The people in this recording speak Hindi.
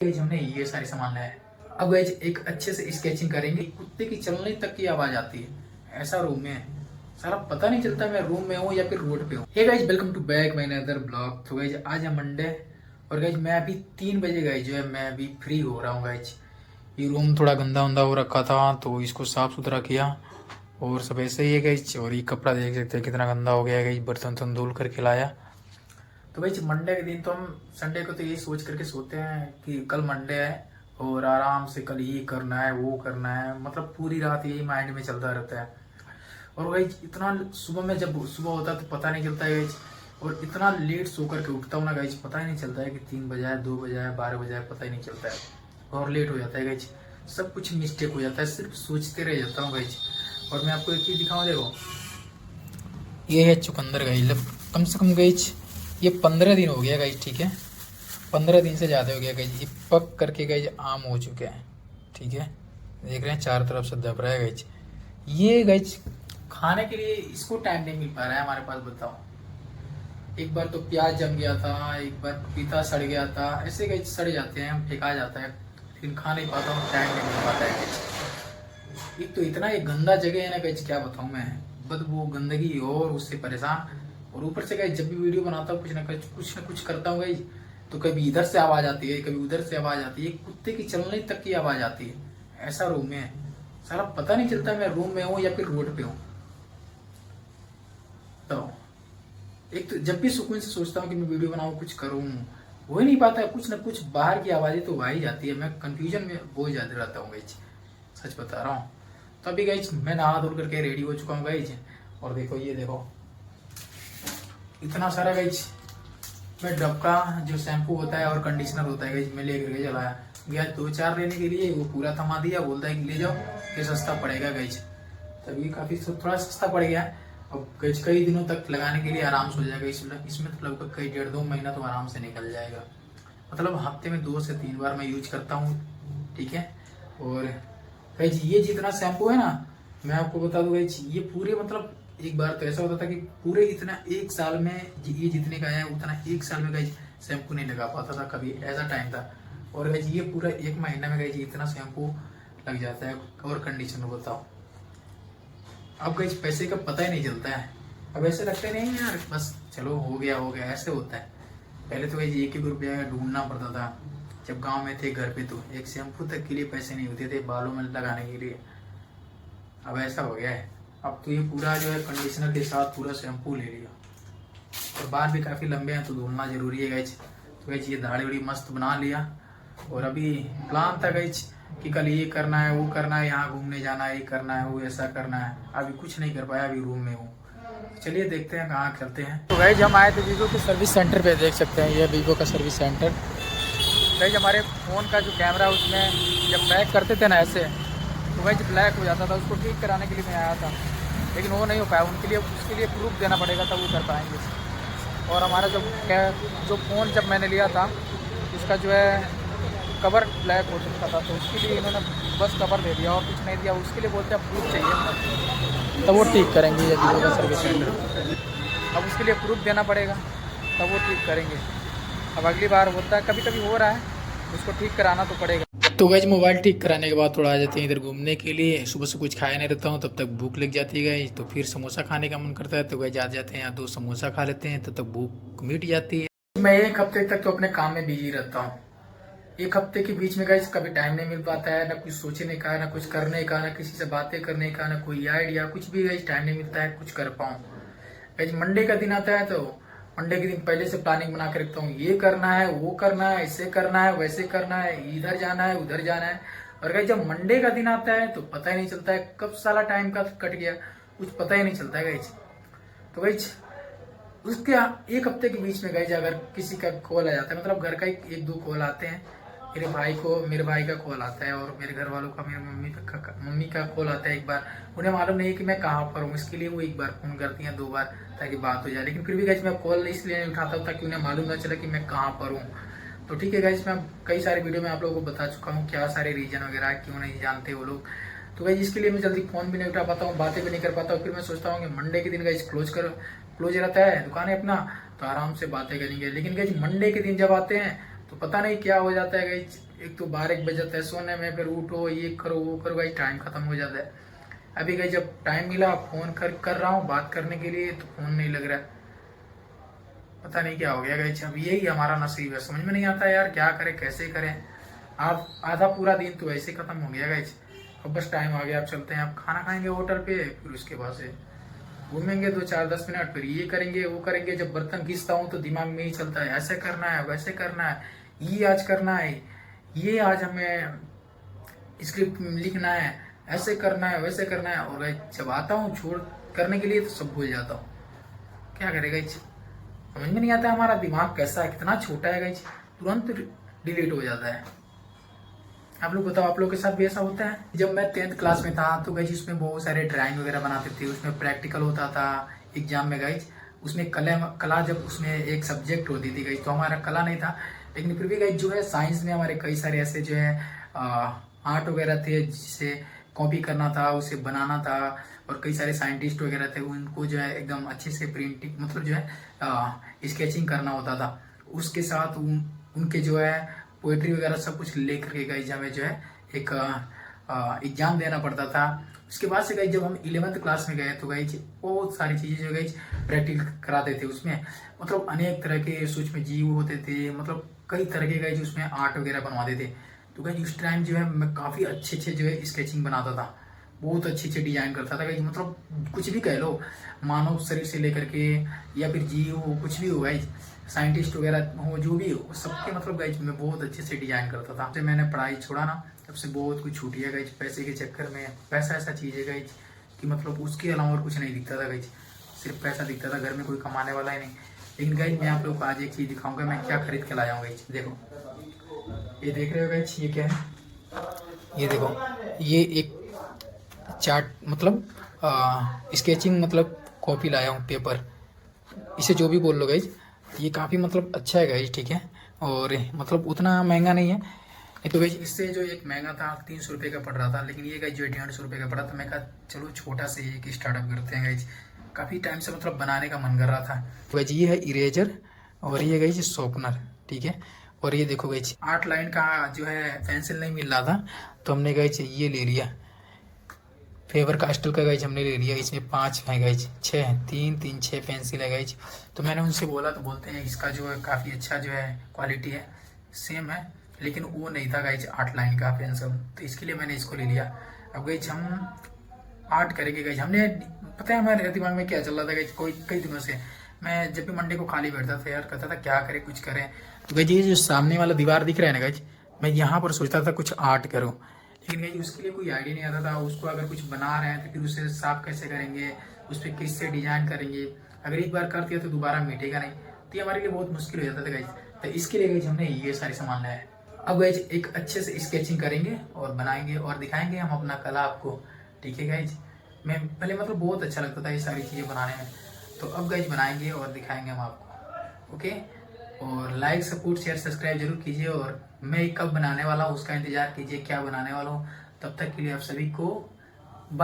गाइस हमने ये सारे सामान लाए। अब गाइस एक अच्छे से स्केचिंग करेंगे। कुत्ते की चलने तक की आवाज आती है, ऐसा रूम में है। सारा पता नहीं चलता मैं रूम में हूँ या फिर रोड पे हूँ। Hey guys welcome to back my another blog. तो गाइस आज है मंडे और गाइस मैं अभी 3 बजे गाइस जो है मैं अभी फ्री हो रहा हूँ गाइस। ये रूम थोड़ा गंदा वंदा हो रखा था तो इसको साफ सुथरा किया और सब ऐसे ही है गाइस। और ये कपड़ा देख सकते हैं कितना गंदा हो गया है गाइस, बर्तन तो धुल करके लाया। तो भाई मंडे के दिन तो हम संडे को तो यही सोच करके सोते हैं कि कल मंडे है और आराम से कल ये करना है वो करना है, मतलब पूरी रात यही माइंड में चलता रहता है। और भाई इतना सुबह में जब सुबह होता है तो पता नहीं चलता है गाइज, और इतना लेट सो करके उठता हूँ ना गाइज, पता ही नहीं चलता है कि 3 बजे है 2 बजे है 12 बजे है, पता ही नहीं चलता है और लेट हो जाता है गाइज। सब कुछ मिस्टेक हो जाता है, सिर्फ सोचते रह जाता हूँ गाइज। और मैं आपको एक चीज़ दिखाऊँ, देखो ये है चुकंदर गाइज। कम से कम गाइज ये 15 दिन हो गया गाइज, ठीक है 15 दिन से ज़्यादा हो गया गाइज। ये पक करके गाइज आम हो चुके हैं, ठीक है देख रहे हैं चारों तरफ से दब रहा है गाइज। ये गाइज खाने के लिए इसको टाइम नहीं मिल पा रहा है हमारे पास, बताओ। एक बार तो प्याज जम गया था, एक बार पपीता सड़ गया था, ऐसे गाइज सड़ जाते हैं, फेंका जाता है, लेकिन खा नहीं पाता हूँ, टाइम नहीं मिल पाता है गाइज। एक तो इतना ये गंदा जगह है ना गाइज, क्या बताऊँ मैं, बदबू गंदगी और उससे परेशान। और ऊपर से गाइज जब भी वीडियो बनाता हूँ कुछ ना कुछ करता हूँ गाइज, तो कभी इधर से आवाज आती है कभी उधर से आवाज आती है, कुत्ते की चलने तक की आवाज आती है, ऐसा रूम में है। सारा पता नहीं चलता मैं रूम में हूँ या फिर रोड पे हूँ। तो एक तो जब भी सुकून से सोचता हूँ कि मैं वीडियो बनाऊँ कुछ करूँ, हो ही नहीं पाता है। कुछ ना कुछ बाहर की आवाजें तो आ ही जाती है, मैं कंफ्यूजन में बहुत ज्यादा रहता हूँ गाइज, सच बता रहा हूँ। तो अभी गाइज मैं नहा धो करके रेडी हो चुका हूँ गाइज, और देखो ये देखो इतना सारा गाइज मैं डब का जो शैम्पू होता है और कंडीशनर होता है गाइज मैं लेकर के चलाया गया 2-4 लेने के लिए, वो पूरा थमा दिया, बोलता है कि ले जाओ ये सस्ता पड़ेगा गाइज। तब ये काफी थोड़ा सस्ता पड़ गया है। अब गाइज कई दिनों तक लगाने के लिए आराम से हो जाएगा, इसमें तो लगभग कई 1.5-2 महीना तो आराम से निकल जाएगा। मतलब हफ्ते में 2 से 3 बार मैं यूज करता हूँ, ठीक है। और गाइज ये जितना शैम्पू है ना, मैं आपको बता दूं गाइज, ये पूरे मतलब एक बार तो ऐसा होता था कि पूरे इतना एक साल में ये जितने का है उतना एक साल में गाइज शैम्पू नहीं लगा पाता था कभी, ऐसा टाइम था। और गाइज ये पूरा 1 महीना में गाइज इतना शैम्पू लग जाता है और कंडीशनर, बताओ। अब गाइज पैसे का पता ही नहीं चलता है, अब ऐसे लगता नहीं यार बस चलो हो गया ऐसे होता है। पहले तो गाइज 1-1 रुपया ढूंढना पड़ता था जब गांव में थे घर पे, तो एक शैम्पू तक के लिए पैसे नहीं होते थे बालों में लगाने के लिए। अब ऐसा हो गया है, अब तो ये पूरा जो है कंडीशनर के साथ पूरा शैम्पू ले लिया। और बाल भी काफ़ी लंबे हैं तो धुलना जरूरी है गाइज। तो गाइज ये दाढ़ी उड़ी मस्त बना लिया, और अभी प्लान था गाइज कि कल ये करना है वो करना है, यहाँ घूमने जाना है, ये करना है वो ऐसा करना है, अभी कुछ नहीं कर पाया, अभी रूम में हूँ। चलिए देखते हैं कहाँ चलते हैं। तो गाइज हम आए थे वीवो के सर्विस सेंटर पे, देख सकते हैं ये वीवो का सर्विस सेंटर। गाइज हमारे फ़ोन का जो कैमरा है उसमें जब बैक करते थे ना ऐसे, तो वही ब्लैक हो जाता था, उसको ठीक कराने के लिए मैं आया था, लेकिन वो नहीं हो पाया। उसके लिए प्रूफ देना पड़ेगा तब वो कर पाएंगे। और हमारा जो फ़ोन जब मैंने लिया था उसका जो है कवर ब्लैक हो चुका था, तो उसके लिए इन्होंने बस कवर दे दिया और कुछ नहीं दिया। उसके लिए बोलते हैं प्रूफ चाहिए तब वो ठीक करेंगे ये वीवो का सर्विस सेंटर। अब उसके लिए प्रूफ देना पड़ेगा तब वो ठीक करेंगे। अब अगली बार होता है, कभी कभी हो रहा है, उसको ठीक कराना तो पड़ेगा। तो गाइज मोबाइल ठीक कराने के बाद थोड़ा आ जाते हैं इधर घूमने के लिए। सुबह से कुछ खाया नहीं रहता हूँ, तब तक भूख लग जाती है गाइज, तो फिर समोसा खाने का मन करता है, तो गाइज आ जाते हैं यहाँ 2 समोसा खा लेते हैं, तब तक भूख मिट जाती है। मैं 1 हफ्ते तक तो अपने काम में बिजी रहता हूँ। 1 हफ्ते के बीच में गाइज कभी टाइम नहीं मिल पाता है, ना कुछ सोचने का, ना कुछ करने का, ना किसी से बातें करने का, ना कोई आइडिया, कुछ भी गाइज टाइम नहीं मिलता है कुछ कर पाऊँ। गाइज मंडे का दिन आता है तो मंडे के दिन पहले से प्लानिंग बना के रखता हूँ, ये करना है वो करना है, ऐसे करना है वैसे करना है, इधर जाना है उधर जाना है। और गाइज जब मंडे का दिन आता है तो पता ही नहीं चलता है कब साला टाइम का कट गया, कुछ पता ही नहीं चलता है गाइज। तो गाइज उसके 1 हफ्ते के बीच में गाइज अगर किसी का कॉल आ जाता है, मतलब घर का 1-2 कॉल आते हैं, मेरे भाई का कॉल आता है और मेरे घर वालों का, मेरी मम्मी का कॉल आता है एक बार। उन्हें मालूम नहीं है कि मैं कहाँ पर हूँ, इसके लिए वो 1 बार फोन करती हैं 2 बार ताकि बात हो जाए, लेकिन फिर भी गाइज मैं कॉल इसलिए नहीं उठाता हूँ ताकि उन्हें मालूम ना चले कि मैं कहाँ पर हूँ। तो ठीक है गाइज, मैं कई सारे वीडियो में आप लोगों को बता चुका हूँ क्या सारे रीजन वगैरह क्यों नहीं जानते वो लोग। तो गाइज इसके लिए मैं जल्दी फोन भी नहीं उठा पाता हूँ, बातें भी नहीं कर पाता हूँ। फिर मैं सोचता हूँ कि मंडे के दिन गाइज क्लोज रहता है दुकान है अपना, तो आराम से बातें करेंगे। लेकिन गाइज मंडे के दिन जब आते हैं तो पता नहीं क्या हो जाता है गाइज, एक तो 12-1 बज जाता है सोने में, फिर उठो ये करो वो करो गाइज, टाइम खत्म हो जाता है। अभी गाइज जब टाइम मिला फोन कर रहा हूँ बात करने के लिए, तो फोन नहीं लग रहा है, पता नहीं क्या हो गया गाइज। अब यही हमारा नसीब है, समझ में नहीं आता यार क्या करें कैसे करें। आप आधा पूरा दिन तो ऐसे खत्म हो गया गाइज। अब बस टाइम आ गया, अब चलते हैं, अब खाना खाएंगे होटल पे, फिर उसके बाद से घूमेंगे 2-4-10 मिनट, फिर ये करेंगे वो करेंगे। जब बर्तन घिसता हूँ तो दिमाग में ही चलता है ऐसे करना है वैसे करना है, ये आज करना है, ये आज हमें स्क्रिप्ट लिखना है, ऐसे करना है वैसे करना है। और जब आता हूँ छोड़ करने के लिए तो सब भूल जाता हूँ, क्या करेगा, समझ में नहीं आता हमारा दिमाग कैसा है, कितना छोटा है गाइज, तुरंत डिलीट हो जाता है। आप लोग बताओ, आप लोग के साथ भी ऐसा होता है? जब मैं 10th क्लास में था तो गाइज उसमें बहुत सारे ड्राइंग वगैरह बनाते थे, उसमें प्रैक्टिकल होता था एग्जाम में गाइज। उसमें कला जब उसमें एक सब्जेक्ट होती थी गाइज, तो हमारा कला नहीं था, लेकिन फिर भी गाइज जो है साइंस में हमारे कई सारे ऐसे जो है आर्ट वगैरह थे, जिसे कॉपी करना था, उसे बनाना था। और कई सारे साइंटिस्ट वगैरह थे, उनको जो है एकदम अच्छे से प्रिंटिंग मतलब जो है स्केचिंग करना होता था। उसके साथ उनके जो है पोएट्री वगैरह सब कुछ लेकर के गाइज हमें जो है एक एग्जाम देना पड़ता था। उसके बाद से गाइज जब हम 11th क्लास में गए तो गाइज बहुत सारी चीज़ें जो गाइज प्रैक्टिकल कराते थे उसमें, मतलब अनेक तरह के सूक्ष्म जीव होते थे, मतलब कई तरह के गाइज उसमें आर्ट वगैरह बनवाते थे। तो गाइज उस टाइम जो है मैं काफ़ी अच्छे अच्छे जो है स्केचिंग बनाता था, बहुत अच्छे अच्छे डिजाइन करता था गाइज, मतलब कुछ भी कह लो, मानव शरीर से लेकर के या फिर जीव हो, कुछ भी हो गाइज, साइंटिस्ट वगैरह हो, जो भी हो सबके मतलब गाइज मैं बहुत अच्छे से डिजाइन करता था। जब मैंने पढ़ाई छोड़ा ना तब से बहुत कुछ छूट गया गाइज, पैसे के चक्कर में। पैसा ऐसा चीज़ है गाइज कि मतलब उसके अलावा और कुछ नहीं दिखता था गाइज, सिर्फ पैसा दिखता था, घर में कोई कमाने वाला ही नहीं। लेकिन गाइज मैं आप लोग को आज एक चीज़ दिखाऊंगा, मैं क्या खरीद के लाया हूँ गाइज। देखो ये देख रहे हो गाइज, ये क्या है, ये देखो, ये एक चार्ट मतलब स्केचिंग मतलब कॉपी लाया हूँ, पेपर, इसे जो भी बोल लो गाइज। ये काफ़ी मतलब अच्छा है गाइज, ठीक है, और मतलब उतना महंगा नहीं है। नहीं तो गाइज इससे जो एक महंगा था 300 रुपये का पड़ रहा था, लेकिन ये गाइज जो 150 रुपये का पड़ा था। मैं कहा चलो छोटा से एक स्टार्टअप करते हैं गाइज, काफ़ी टाइम से मतलब बनाने का मन कर रहा था। गाइज ये है इरेजर, और ये गाइज शॉर्पनर, ठीक है। और ये देखो गाइज 8 लाइन का जो है पेंसिल नहीं मिल रहा था, तो हमने गाइज ये ले लिया, फेवर कास्टल का गाइज हमने ले लिया। इसमें 5 है गाइज, 6 है, 3-3-6 पेंसिल है गाइज। तो मैंने उनसे बोला तो बोलते हैं इसका जो है काफ़ी अच्छा जो है क्वालिटी है, सेम है, लेकिन वो नहीं था गाइज 8 लाइन का पेंसिल, तो इसके लिए मैंने इसको ले लिया। अब गाइज हम आर्ट करेंगे गाइज। हमने पता है हमारे दिमाग में क्या चल रहा था गाइज, कई दिनों से मैं जब भी मंडे को खाली बैठता था यार, कहता था क्या करें कुछ करें। तो गाइज ये जो सामने वाला दीवार दिख रहा है ना गाइज, मैं यहाँ पर सोचता था कुछ आर्ट करूँ, लेकिन गाइज उसके लिए कोई आइडिया नहीं आता था। उसको अगर कुछ बना रहे हैं तो फिर उसे साफ कैसे करेंगे, उस पर किससे डिजाइन करेंगे, अगर एक बार कर दिया तो दोबारा मिटेगा नहीं, तो ये हमारे लिए बहुत मुश्किल हो जाता था गाइज। तो इसके लिए गाइज हमने ये सारे सामान लाए। अब गाइज एक अच्छे से स्केचिंग करेंगे और बनाएंगे और दिखाएंगे हम अपना कला आपको, ठीक है गाइज। मैं पहले मतलब बहुत अच्छा लगता था ये सारी चीज़ें बनाने में, तो अब गाइज बनाएंगे और दिखाएंगे हम आपको, ओके। और लाइक सपोर्ट शेयर सब्सक्राइब जरूर कीजिए, और मैं कब बनाने वाला हूँ उसका इंतजार कीजिए, क्या बनाने वाला हूँ। तब तक के लिए आप सभी को